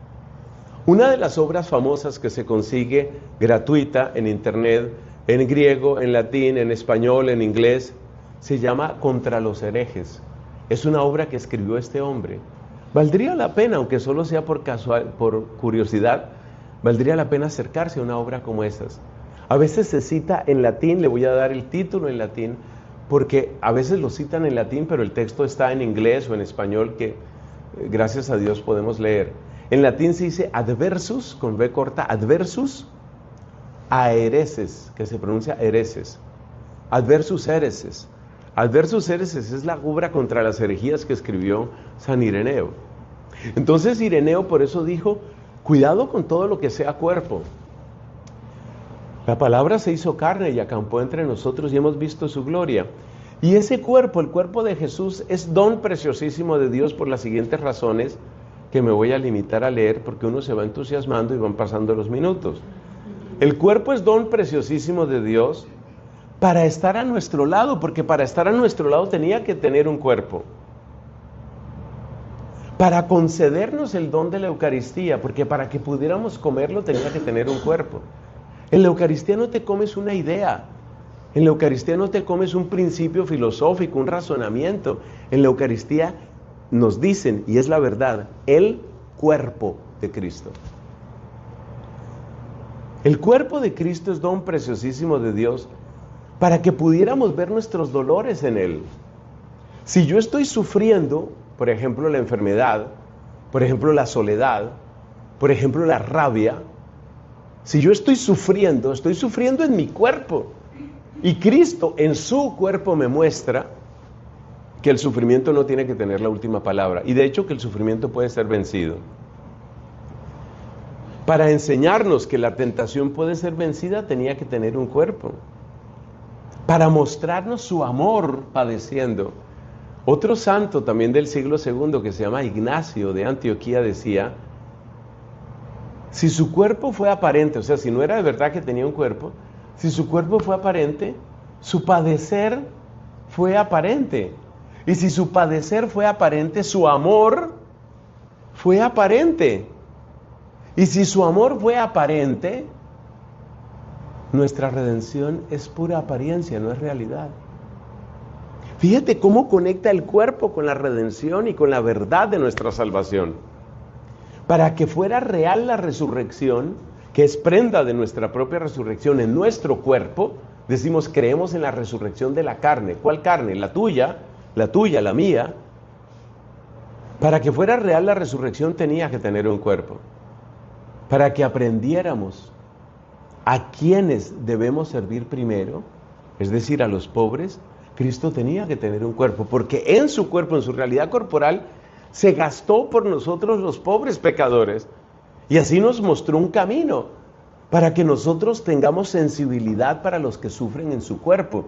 Una de las obras famosas que se consigue gratuita en internet, en griego, en latín, en español, en inglés, se llama Contra los herejes. Es una obra que escribió este hombre. Valdría la pena, aunque solo sea por curiosidad, valdría la pena acercarse a una obra como esas. A veces se cita en latín, le voy a dar el título en latín, porque a veces lo citan en latín, pero el texto está en inglés o en español que, gracias a Dios, podemos leer. En latín se dice adversus, con B corta, adversus a hereses, que se pronuncia hereses. Adversus hereses. Adversus hereses es la obra contra las herejías que escribió San Ireneo. Entonces Ireneo por eso dijo, cuidado con todo lo que sea cuerpo. La palabra se hizo carne y acampó entre nosotros y hemos visto su gloria. Y ese cuerpo, el cuerpo de Jesús, es don preciosísimo de Dios por las siguientes razones que me voy a limitar a leer porque uno se va entusiasmando y van pasando los minutos. El cuerpo es don preciosísimo de Dios para estar a nuestro lado, porque para estar a nuestro lado tenía que tener un cuerpo. Para concedernos el don de la Eucaristía, porque para que pudiéramos comerlo tenía que tener un cuerpo. En la Eucaristía no te comes una idea, en la Eucaristía no te comes un principio filosófico, un razonamiento. En la Eucaristía nos dicen, y es la verdad, el cuerpo de Cristo. El cuerpo de Cristo es don preciosísimo de Dios para que pudiéramos ver nuestros dolores en Él. Si yo estoy sufriendo, por ejemplo, la enfermedad, por ejemplo, la soledad, por ejemplo, la rabia, si yo estoy sufriendo en mi cuerpo. Y Cristo en su cuerpo me muestra que el sufrimiento no tiene que tener la última palabra. Y de hecho que el sufrimiento puede ser vencido. Para enseñarnos que la tentación puede ser vencida, tenía que tener un cuerpo. Para mostrarnos su amor padeciendo. Otro santo también del siglo II que se llama Ignacio de Antioquía decía, si su cuerpo fue aparente, o sea, si no era de verdad que tenía un cuerpo, si su cuerpo fue aparente, su padecer fue aparente. Y si su padecer fue aparente, su amor fue aparente. Y si su amor fue aparente, nuestra redención es pura apariencia, no es realidad. Fíjate cómo conecta el cuerpo con la redención y con la verdad de nuestra salvación. Para que fuera real la resurrección, que es prenda de nuestra propia resurrección en nuestro cuerpo, decimos, creemos en la resurrección de la carne. ¿Cuál carne? La tuya, la mía. Para que fuera real la resurrección tenía que tener un cuerpo. Para que aprendiéramos a quienes debemos servir primero, es decir, a los pobres, Cristo tenía que tener un cuerpo, porque en su cuerpo, en su realidad corporal, se gastó por nosotros los pobres pecadores. Y así nos mostró un camino para que nosotros tengamos sensibilidad para los que sufren en su cuerpo.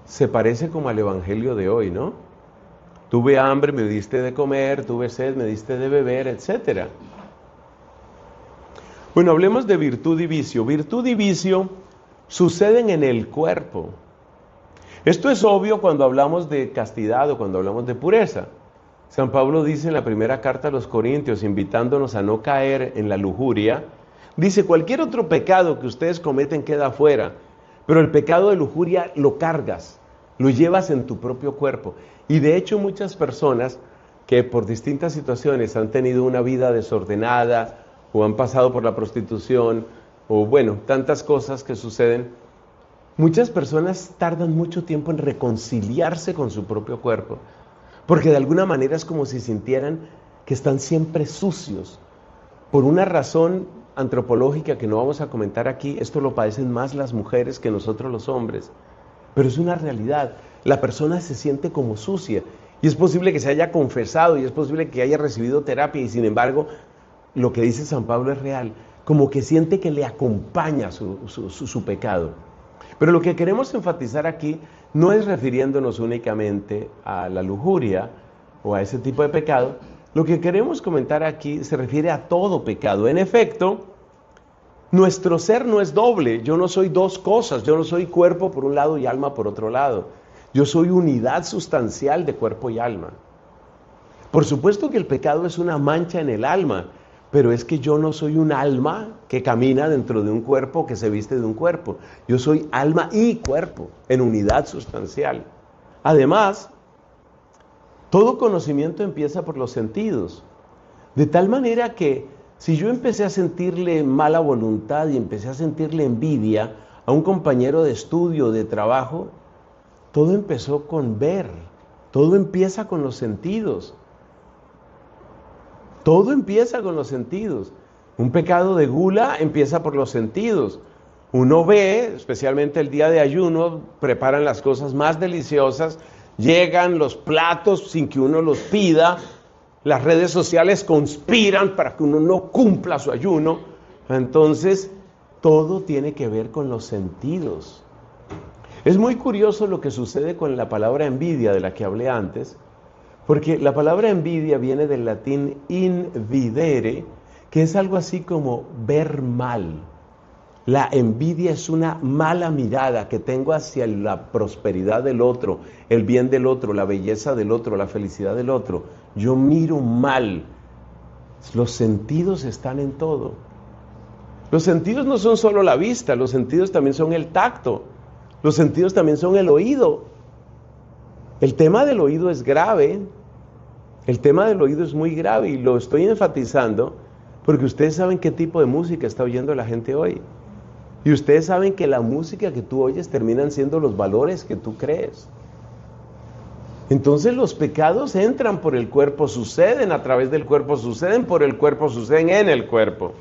Se parece como al evangelio de hoy, ¿no? Tuve hambre, me diste de comer, tuve sed, me diste de beber, etc. Bueno, hablemos de virtud y vicio. Virtud y vicio suceden en el cuerpo. Esto es obvio cuando hablamos de castidad o cuando hablamos de pureza. San Pablo dice en la primera carta a los Corintios, invitándonos a no caer en la lujuria, dice, cualquier otro pecado que ustedes cometen queda fuera, pero el pecado de lujuria lo cargas, lo llevas en tu propio cuerpo. Y de hecho muchas personas que por distintas situaciones han tenido una vida desordenada o han pasado por la prostitución o bueno, tantas cosas que suceden, muchas personas tardan mucho tiempo en reconciliarse con su propio cuerpo, porque de alguna manera es como si sintieran que están siempre sucios. Por una razón antropológica que no vamos a comentar aquí, esto lo padecen más las mujeres que nosotros los hombres, pero es una realidad. La persona se siente como sucia y es posible que se haya confesado y es posible que haya recibido terapia y sin embargo lo que dice San Pablo es real, como que siente que le acompaña su pecado. Pero lo que queremos enfatizar aquí no es refiriéndonos únicamente a la lujuria o a ese tipo de pecado. Lo que queremos comentar aquí se refiere a todo pecado. En efecto, nuestro ser no es doble. Yo no soy dos cosas. Yo no soy cuerpo por un lado y alma por otro lado. Yo soy unidad sustancial de cuerpo y alma. Por supuesto que el pecado es una mancha en el alma, pero es que yo no soy un alma que camina dentro de un cuerpo, que se viste de un cuerpo. Yo soy alma y cuerpo, en unidad sustancial. Además, todo conocimiento empieza por los sentidos. De tal manera que si yo empecé a sentirle mala voluntad y empecé a sentirle envidia a un compañero de estudio, de trabajo, todo empezó con ver. Todo empieza con los sentidos. Todo empieza con los sentidos. Un pecado de gula empieza por los sentidos. Uno ve, especialmente el día de ayuno, preparan las cosas más deliciosas, llegan los platos sin que uno los pida, las redes sociales conspiran para que uno no cumpla su ayuno. Entonces, todo tiene que ver con los sentidos. Es muy curioso lo que sucede con la palabra envidia de la que hablé antes, porque la palabra envidia viene del latín invidere, que es algo así como ver mal. La envidia es una mala mirada que tengo hacia la prosperidad del otro, el bien del otro, la belleza del otro, la felicidad del otro. Yo miro mal. Los sentidos están en todo. Los sentidos no son solo la vista, los sentidos también son el tacto. Los sentidos también son el oído. El tema del oído es grave. El tema del oído es muy grave y lo estoy enfatizando porque ustedes saben qué tipo de música está oyendo la gente hoy. Y ustedes saben que la música que tú oyes terminan siendo los valores que tú crees. Entonces los pecados entran por el cuerpo, suceden a través del cuerpo, suceden por el cuerpo, suceden en el cuerpo.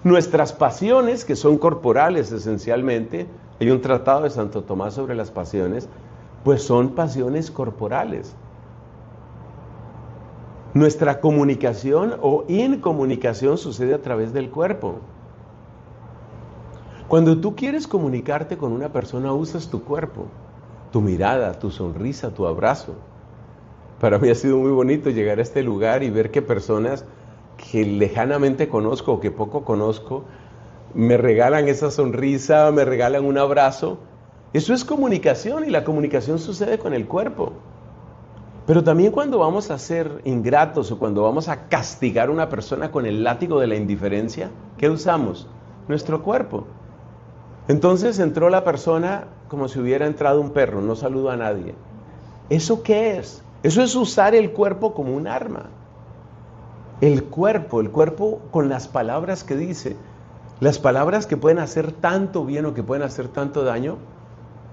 Nuestras pasiones, que son corporales esencialmente, hay un tratado de Santo Tomás sobre las pasiones, pues son pasiones corporales. Nuestra comunicación o incomunicación sucede a través del cuerpo. Cuando tú quieres comunicarte con una persona, usas tu cuerpo, tu mirada, tu sonrisa, tu abrazo. Para mí ha sido muy bonito llegar a este lugar y ver que personas que lejanamente conozco o que poco conozco, me regalan esa sonrisa, me regalan un abrazo. Eso es comunicación y la comunicación sucede con el cuerpo. Pero también cuando vamos a ser ingratos o cuando vamos a castigar a una persona con el látigo de la indiferencia, ¿qué usamos? Nuestro cuerpo. Entonces entró la persona como si hubiera entrado un perro, no saludó a nadie. ¿Eso qué es? Eso es usar el cuerpo como un arma. El cuerpo con las palabras que dice, las palabras que pueden hacer tanto bien o que pueden hacer tanto daño,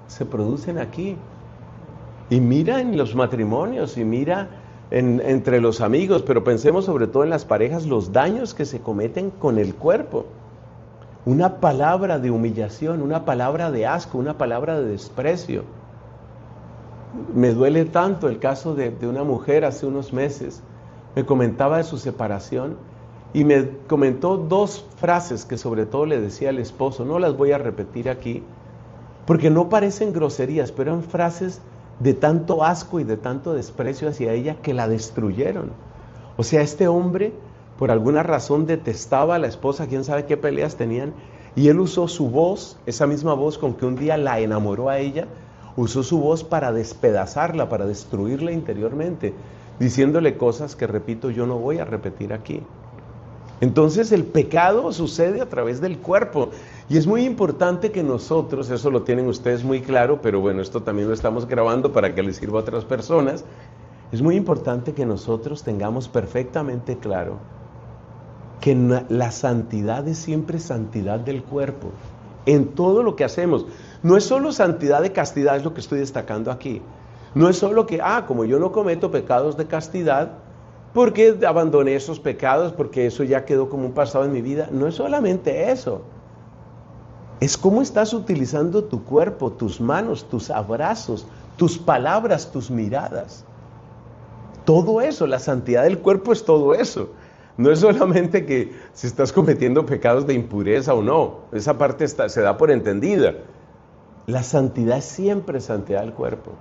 se producen aquí. Y mira en los matrimonios, y mira entre los amigos, pero pensemos sobre todo en las parejas, los daños que se cometen con el cuerpo. Una palabra de humillación, una palabra de asco, una palabra de desprecio. Me duele tanto el caso de una mujer hace unos meses. Me comentaba de su separación y me comentó 2 frases que sobre todo le decía al esposo. No las voy a repetir aquí porque no parecen groserías, pero eran frases de tanto asco y de tanto desprecio hacia ella que la destruyeron. O sea, este hombre por alguna razón detestaba a la esposa, quién sabe qué peleas tenían, y él usó su voz, esa misma voz con que un día la enamoró a ella, usó su voz para despedazarla, para destruirla interiormente, diciéndole cosas que, repito, yo no voy a repetir aquí. Entonces el pecado sucede a través del cuerpo y es muy importante que nosotros, eso lo tienen ustedes muy claro, pero bueno, esto también lo estamos grabando para que les sirva a otras personas. Es muy importante que nosotros tengamos perfectamente claro que la santidad es siempre santidad del cuerpo, en todo lo que hacemos. No es solo santidad de castidad, es lo que estoy destacando aquí. No es solo que, como yo no cometo pecados de castidad, porque abandoné esos pecados, porque eso ya quedó como un pasado en mi vida. No es solamente eso. Es cómo estás utilizando tu cuerpo, tus manos, tus abrazos, tus palabras, tus miradas. Todo eso, la santidad del cuerpo es todo eso. No es solamente que si estás cometiendo pecados de impureza o no. Esa parte se da por entendida. La santidad es siempre santidad del cuerpo.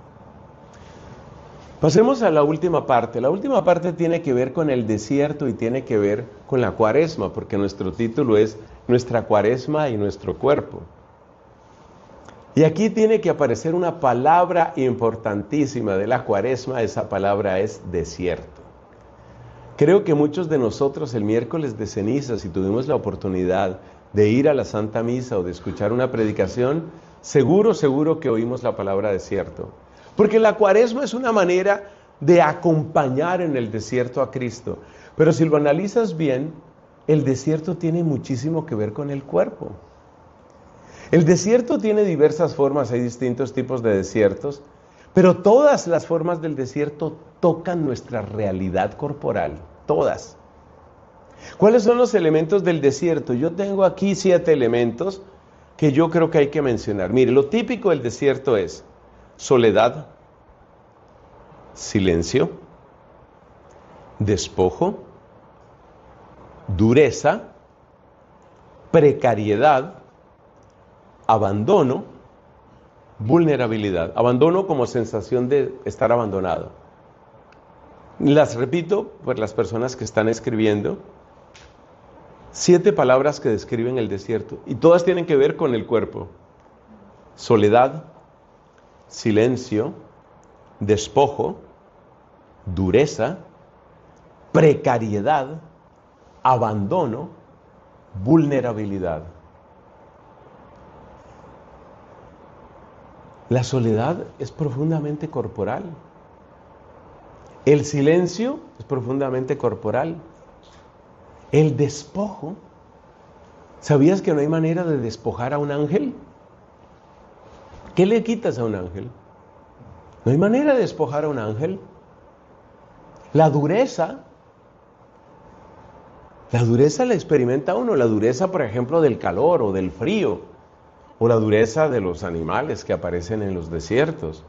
Pasemos a la última parte. La última parte tiene que ver con el desierto y tiene que ver con la cuaresma, porque nuestro título es Nuestra cuaresma y nuestro cuerpo. Y aquí tiene que aparecer una palabra importantísima de la cuaresma, esa palabra es desierto. Creo que muchos de nosotros el miércoles de ceniza, si tuvimos la oportunidad de ir a la Santa Misa o de escuchar una predicación, seguro que oímos la palabra desierto. Porque la cuaresma es una manera de acompañar en el desierto a Cristo. Pero si lo analizas bien, el desierto tiene muchísimo que ver con el cuerpo. El desierto tiene diversas formas, hay distintos tipos de desiertos, pero todas las formas del desierto tocan nuestra realidad corporal, todas. ¿Cuáles son los elementos del desierto? Yo tengo aquí 7 elementos que yo creo que hay que mencionar. Mire, lo típico del desierto es soledad, silencio, despojo, dureza, precariedad, abandono, vulnerabilidad. Abandono como sensación de estar abandonado. Las repito por las personas que están escribiendo. 7 palabras que describen el desierto y todas tienen que ver con el cuerpo. Soledad, silencio, despojo, dureza, precariedad, abandono, vulnerabilidad. La soledad es profundamente corporal. El silencio es profundamente corporal. El despojo. ¿Sabías que no hay manera de despojar a un ángel? ¿Qué le quitas a un ángel? No hay manera de despojar a un ángel. La dureza la experimenta uno. La dureza, por ejemplo, del calor o del frío. O la dureza de los animales que aparecen en los desiertos.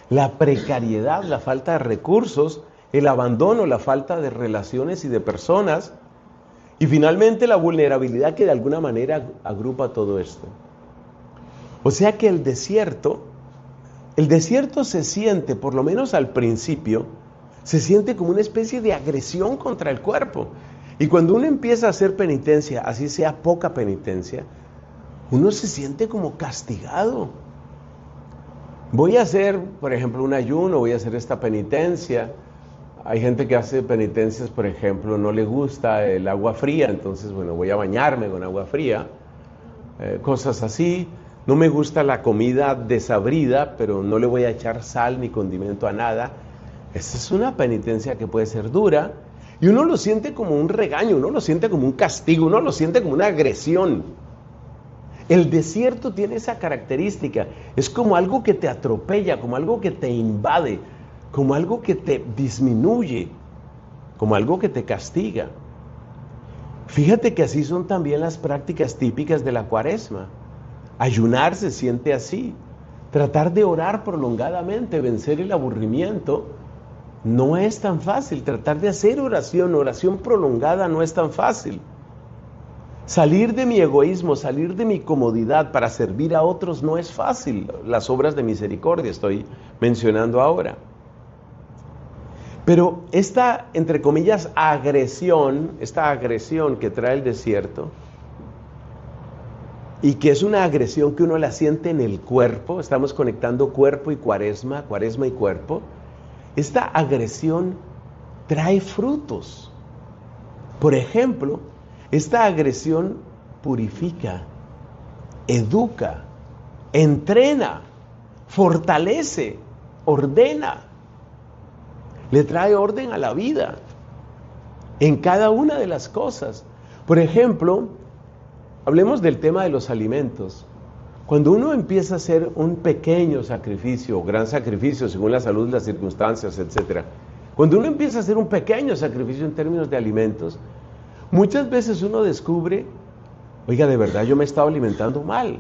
La precariedad, la falta de recursos, el abandono, la falta de relaciones y de personas. Y finalmente la vulnerabilidad que de alguna manera agrupa todo esto. O sea que el desierto se siente, por lo menos al principio, se siente como una especie de agresión contra el cuerpo. Y cuando uno empieza a hacer penitencia, así sea poca penitencia, uno se siente como castigado. Voy a hacer, por ejemplo, un ayuno, voy a hacer esta penitencia. Hay gente que hace penitencias, por ejemplo, no le gusta el agua fría, entonces, bueno, voy a bañarme con agua fría. Cosas así. No me gusta la comida desabrida, pero no le voy a echar sal ni condimento a nada. Esa es una penitencia que puede ser dura. Y uno lo siente como un regaño, uno lo siente como un castigo, uno lo siente como una agresión. El desierto tiene esa característica. Es como algo que te atropella, como algo que te invade, como algo que te disminuye, como algo que te castiga. Fíjate que así son también las prácticas típicas de la Cuaresma. Ayunar se siente así. Tratar de orar prolongadamente, vencer el aburrimiento, no es tan fácil. Tratar de hacer oración prolongada no es tan fácil. Salir de mi egoísmo, salir de mi comodidad para servir a otros no es fácil. Las obras de misericordia estoy mencionando ahora. Pero esta, entre comillas, esta agresión que trae el desierto, y que es una agresión que uno la siente en el cuerpo, estamos conectando cuerpo y cuaresma y cuerpo, esta agresión trae frutos. Por ejemplo, esta agresión purifica, educa, entrena, fortalece, ordena. Le trae orden a la vida en cada una de las cosas. Por ejemplo, hablemos del tema de los alimentos. Cuando uno empieza a hacer un pequeño sacrificio o gran sacrificio según la salud, las circunstancias, etc. Cuando uno empieza a hacer un pequeño sacrificio en términos de alimentos, muchas veces uno descubre, oiga, de verdad yo me he estado alimentando mal.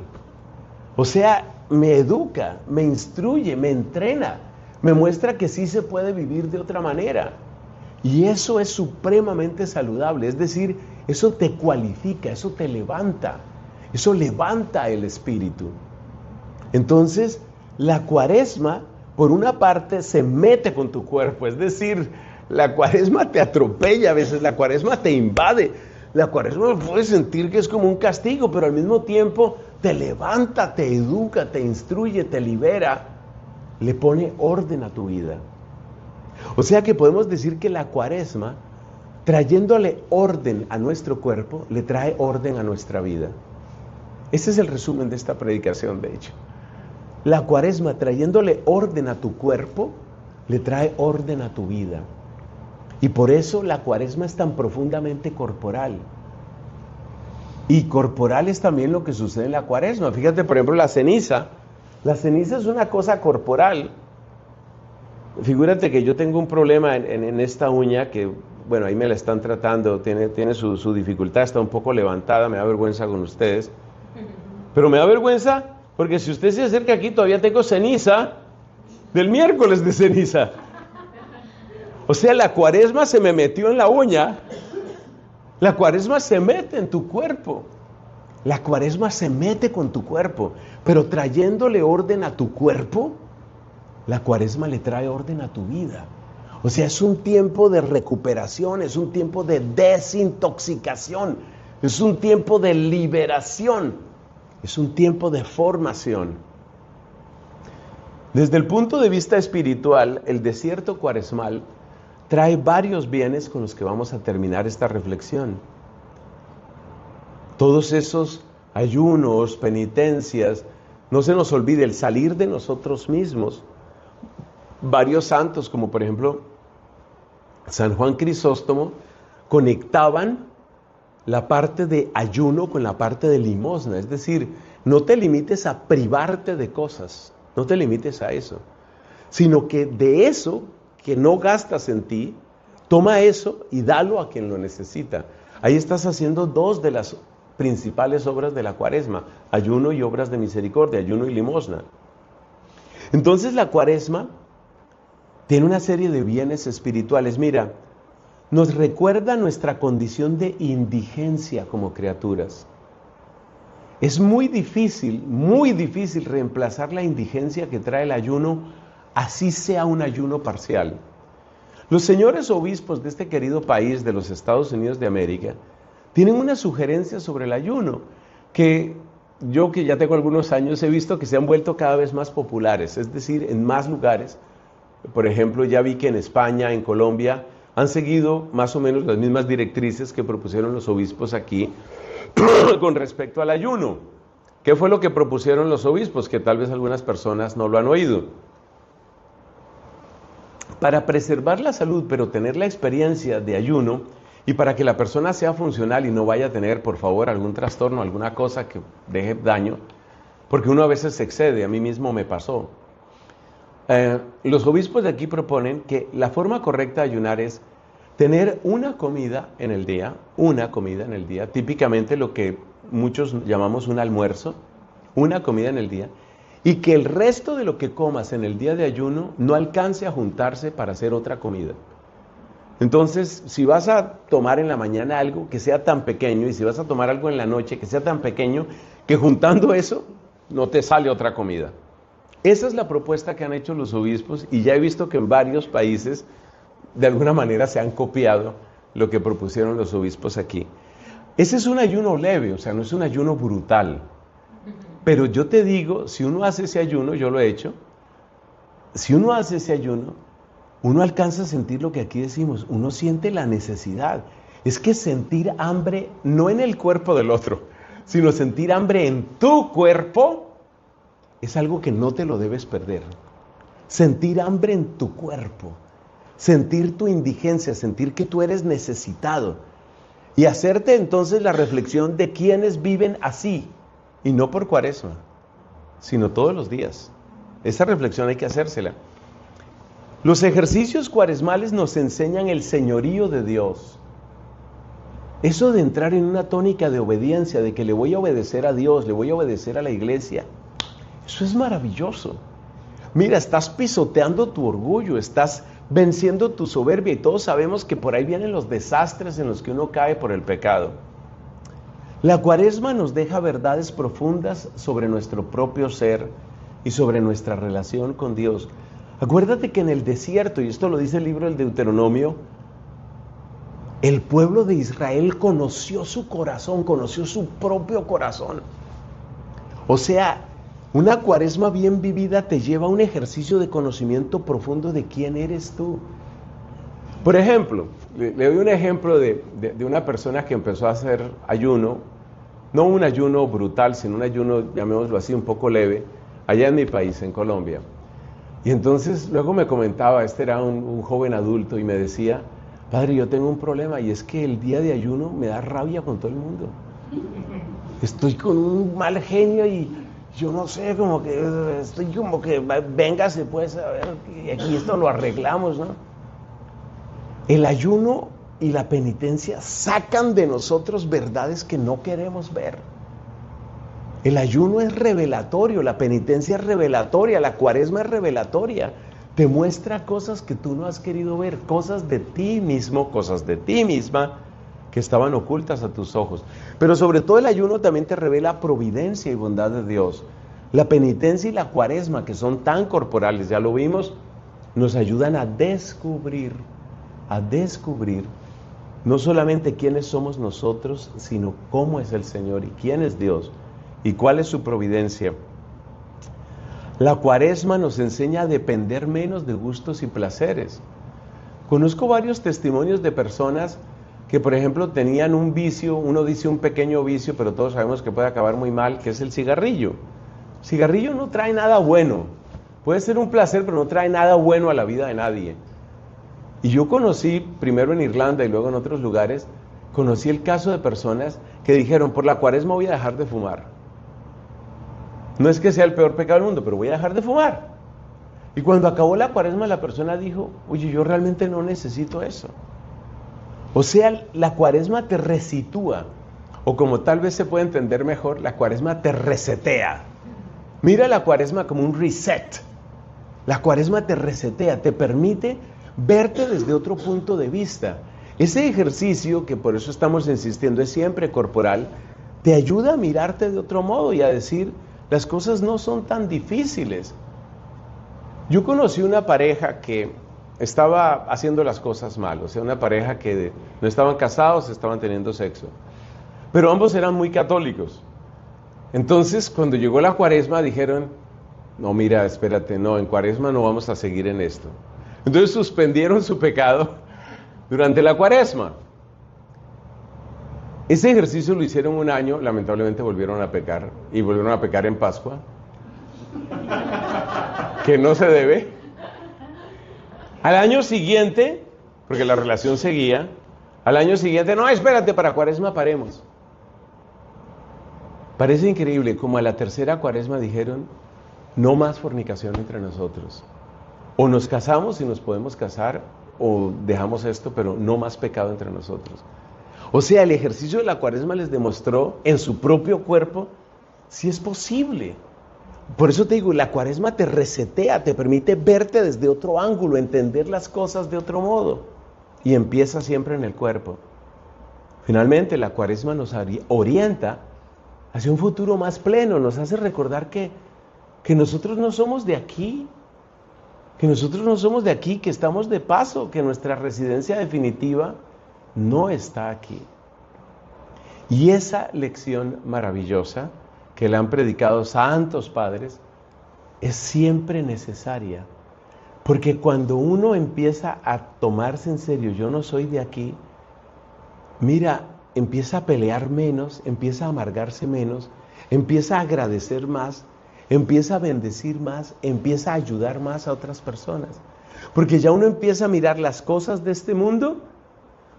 O sea, me educa, me instruye, me entrena, me muestra que sí se puede vivir de otra manera. Y eso es supremamente saludable, es decir, eso te cualifica, eso te levanta, eso levanta el espíritu. Entonces, la Cuaresma, por una parte, se mete con tu cuerpo, es decir, la Cuaresma te atropella a veces, la Cuaresma te invade, la Cuaresma puedes sentir que es como un castigo, pero al mismo tiempo te levanta, te educa, te instruye, te libera, le pone orden a tu vida. O sea que podemos decir que la Cuaresma, trayéndole orden a nuestro cuerpo, le trae orden a nuestra vida. Ese es el resumen de esta predicación, de hecho. La Cuaresma, trayéndole orden a tu cuerpo, le trae orden a tu vida. Y por eso la Cuaresma es tan profundamente corporal. Y corporal es también lo que sucede en la Cuaresma. Fíjate, por ejemplo, la ceniza. La ceniza es una cosa corporal. Figúrate que yo tengo un problema en esta uña que, bueno, ahí me la están tratando, tiene su dificultad, está un poco levantada, me da vergüenza con ustedes. Pero me da vergüenza porque si usted se acerca aquí todavía tengo ceniza del miércoles de ceniza. O sea, la Cuaresma se me metió en la uña. La Cuaresma se mete en tu cuerpo. La Cuaresma se mete con tu cuerpo, pero trayéndole orden a tu cuerpo, la Cuaresma le trae orden a tu vida. O sea, es un tiempo de recuperación, es un tiempo de desintoxicación, es un tiempo de liberación, es un tiempo de formación. Desde el punto de vista espiritual, el desierto cuaresmal trae varios bienes con los que vamos a terminar esta reflexión. Todos esos ayunos, penitencias, no se nos olvide el salir de nosotros mismos. Varios santos, como por ejemplo San Juan Crisóstomo, conectaban la parte de ayuno con la parte de limosna. Es decir, no te limites a privarte de cosas, no te limites a eso, sino que de eso que no gastas en ti, toma eso y dalo a quien lo necesita. Ahí estás haciendo dos de las principales obras de la Cuaresma, ayuno y obras de misericordia, ayuno y limosna. Entonces la Cuaresma tiene una serie de bienes espirituales. Mira, nos recuerda nuestra condición de indigencia como criaturas. Es muy difícil reemplazar la indigencia que trae el ayuno, así sea un ayuno parcial. Los señores obispos de este querido país de los Estados Unidos de América tienen una sugerencia sobre el ayuno que yo, que ya tengo algunos años, he visto que se han vuelto cada vez más populares, es decir, en más lugares. Por ejemplo, ya vi que en España, en Colombia, han seguido más o menos las mismas directrices que propusieron los obispos aquí con respecto al ayuno. ¿Qué fue lo que propusieron los obispos? Que tal vez algunas personas no lo han oído. Para preservar la salud, pero tener la experiencia de ayuno, y para que la persona sea funcional y no vaya a tener, por favor, algún trastorno, alguna cosa que deje daño, porque uno a veces se excede, a mí mismo me pasó. Los obispos de aquí proponen que la forma correcta de ayunar es tener una comida en el día, típicamente lo que muchos llamamos un almuerzo, una comida en el día, y que el resto de lo que comas en el día de ayuno no alcance a juntarse para hacer otra comida. Entonces, si vas a tomar en la mañana algo que sea tan pequeño, y si vas a tomar algo en la noche que sea tan pequeño, que juntando eso no te sale otra comida. Esa es la propuesta que han hecho los obispos, y ya he visto que en varios países de alguna manera se han copiado lo que propusieron los obispos aquí. Ese es un ayuno leve, o sea, no es un ayuno brutal. Pero yo te digo, si uno hace ese ayuno, yo lo he hecho, si uno hace ese ayuno, uno alcanza a sentir lo que aquí decimos, uno siente la necesidad. Es que sentir hambre no en el cuerpo del otro, sino sentir hambre en tu cuerpo, es algo que no te lo debes perder. Sentir hambre en tu cuerpo, sentir tu indigencia, sentir que tú eres necesitado y hacerte entonces la reflexión de quienes viven así, y no por Cuaresma, sino todos los días. Esa reflexión hay que hacérsela. Los ejercicios cuaresmales nos enseñan el señorío de Dios. Eso de entrar en una tónica de obediencia, de que le voy a obedecer a Dios, le voy a obedecer a la iglesia, eso es maravilloso. Mira, estás pisoteando tu orgullo, estás venciendo tu soberbia, y todos sabemos que por ahí vienen los desastres en los que uno cae por el pecado. La Cuaresma nos deja verdades profundas sobre nuestro propio ser y sobre nuestra relación con Dios. Acuérdate que en el desierto, y esto lo dice el libro del Deuteronomio, el pueblo de Israel conoció su corazón, conoció su propio corazón. O sea, una Cuaresma bien vivida te lleva a un ejercicio de conocimiento profundo de quién eres tú. Por ejemplo, le doy un ejemplo de una persona que empezó a hacer ayuno, no un ayuno brutal, sino un ayuno, llamémoslo así, un poco leve, allá en mi país, en Colombia. Y entonces luego me comentaba, este era un joven adulto, y me decía, padre, yo tengo un problema, y es que el día de ayuno me da rabia con todo el mundo. Estoy con un mal genio y yo no sé, como que estoy como que, véngase pues, a ver, y aquí esto lo arreglamos, ¿no? El ayuno y la penitencia sacan de nosotros verdades que no queremos ver. El ayuno es revelatorio, la penitencia es revelatoria, la Cuaresma es revelatoria. Te muestra cosas que tú no has querido ver, cosas de ti mismo, cosas de ti misma, que estaban ocultas a tus ojos. Pero sobre todo el ayuno también te revela providencia y bondad de Dios. La penitencia y la Cuaresma, que son tan corporales, ya lo vimos, nos ayudan a descubrir no solamente quiénes somos nosotros, sino cómo es el Señor y quién es Dios y cuál es su providencia. La Cuaresma nos enseña a depender menos de gustos y placeres. Conozco varios testimonios de personas que, por ejemplo, tenían un vicio, uno dice un pequeño vicio, pero todos sabemos que puede acabar muy mal, que es el cigarrillo. El cigarrillo no trae nada bueno. Puede ser un placer, pero no trae nada bueno a la vida de nadie. Y yo conocí, primero en Irlanda y luego en otros lugares, conocí el caso de personas que dijeron, por la Cuaresma voy a dejar de fumar. No es que sea el peor pecado del mundo, pero voy a dejar de fumar. Y cuando acabó la Cuaresma, la persona dijo, oye, yo realmente no necesito eso. O sea, la Cuaresma te resitúa, o como tal vez se puede entender mejor, la Cuaresma te resetea. Mira la Cuaresma como un reset. La Cuaresma te resetea, te permite verte desde otro punto de vista. Ese ejercicio, que por eso estamos insistiendo, es siempre corporal, te ayuda a mirarte de otro modo y a decir, las cosas no son tan difíciles. Yo conocí una pareja que estaba haciendo las cosas mal, o sea, una pareja que no estaban casados, estaban teniendo sexo, pero ambos eran muy católicos. Entonces, cuando llegó la Cuaresma, dijeron, no, mira, espérate, no, en Cuaresma no vamos a seguir en esto. Entonces suspendieron su pecado durante la Cuaresma. Ese ejercicio lo hicieron un año, lamentablemente volvieron a pecar, y volvieron a pecar en Pascua, que no se debe. Al año siguiente, porque la relación seguía, al año siguiente, no, espérate, para Cuaresma paremos. Parece increíble, como a la tercera Cuaresma dijeron, no más fornicación entre nosotros. O nos casamos y nos podemos casar, o dejamos esto, pero no más pecado entre nosotros. O sea, el ejercicio de la Cuaresma les demostró en su propio cuerpo si es posible. Por eso te digo, la Cuaresma te resetea, te permite verte desde otro ángulo, entender las cosas de otro modo. Y empieza siempre en el cuerpo. Finalmente, la Cuaresma nos orienta hacia un futuro más pleno, nos hace recordar que nosotros no somos de aquí, que nosotros no somos de aquí, que estamos de paso, que nuestra residencia definitiva no está aquí. Y esa lección maravillosa que le han predicado santos padres es siempre necesaria, porque cuando uno empieza a tomarse en serio, yo no soy de aquí, mira, empieza a pelear menos, empieza a amargarse menos, empieza a agradecer más, empieza a bendecir más, empieza a ayudar más a otras personas. Porque ya uno empieza a mirar las cosas de este mundo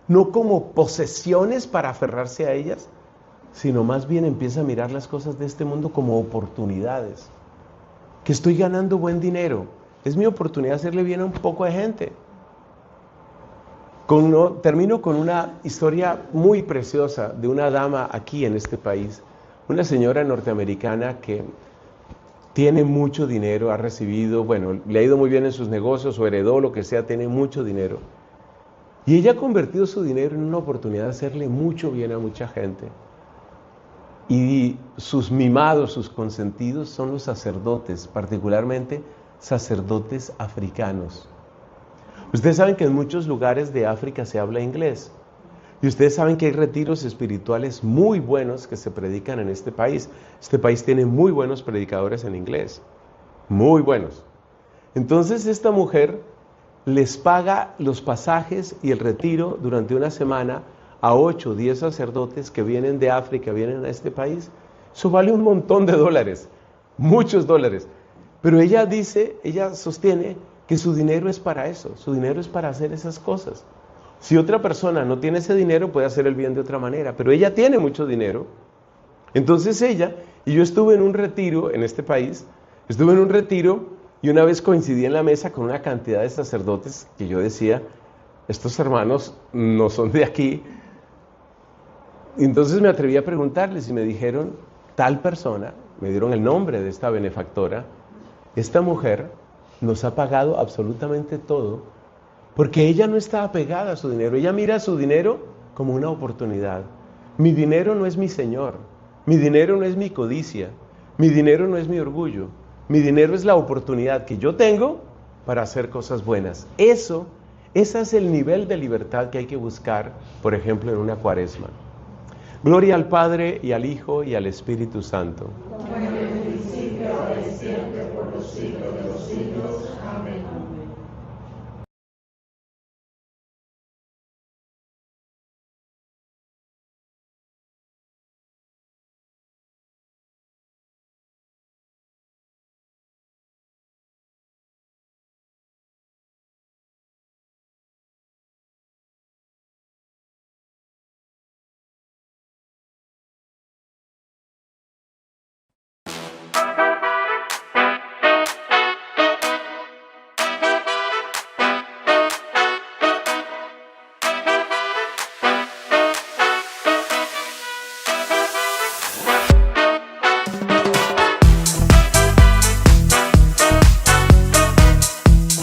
no como posesiones para aferrarse a ellas, sino más bien empieza a mirar las cosas de este mundo como oportunidades. Que estoy ganando buen dinero, es mi oportunidad de hacerle bien a un poco de gente. Termino con una historia muy preciosa de una dama aquí en este país, una señora norteamericana que tiene mucho dinero, ha recibido, bueno, le ha ido muy bien en sus negocios o heredó lo que sea, tiene mucho dinero. Y ella ha convertido su dinero en una oportunidad de hacerle mucho bien a mucha gente. Y sus mimados, sus consentidos son los sacerdotes, particularmente sacerdotes africanos. Ustedes saben que en muchos lugares de África se habla inglés. Y ustedes saben que hay retiros espirituales muy buenos que se predican en este país. Este país tiene muy buenos predicadores en inglés. Muy buenos. Entonces esta mujer les paga los pasajes y el retiro durante una semana a 8 o 10 sacerdotes que vienen de África, vienen a este país. Eso vale un montón de dólares, muchos dólares. Pero ella dice, ella sostiene que su dinero es para eso, su dinero es para hacer esas cosas. Si otra persona no tiene ese dinero, puede hacer el bien de otra manera, pero ella tiene mucho dinero. Entonces ella, y yo estuve en un retiro en este país, estuve en un retiro y una vez coincidí en la mesa con una cantidad de sacerdotes que yo decía, estos hermanos no son de aquí. Entonces me atreví a preguntarles y me dijeron, tal persona, me dieron el nombre de esta benefactora, esta mujer nos ha pagado absolutamente todo, porque ella no está apegada a su dinero, ella mira su dinero como una oportunidad. Mi dinero no es mi señor, mi dinero no es mi codicia, mi dinero no es mi orgullo, mi dinero es la oportunidad que yo tengo para hacer cosas buenas. Ese es el nivel de libertad que hay que buscar, por ejemplo, en una Cuaresma. Gloria al Padre y al Hijo y al Espíritu Santo.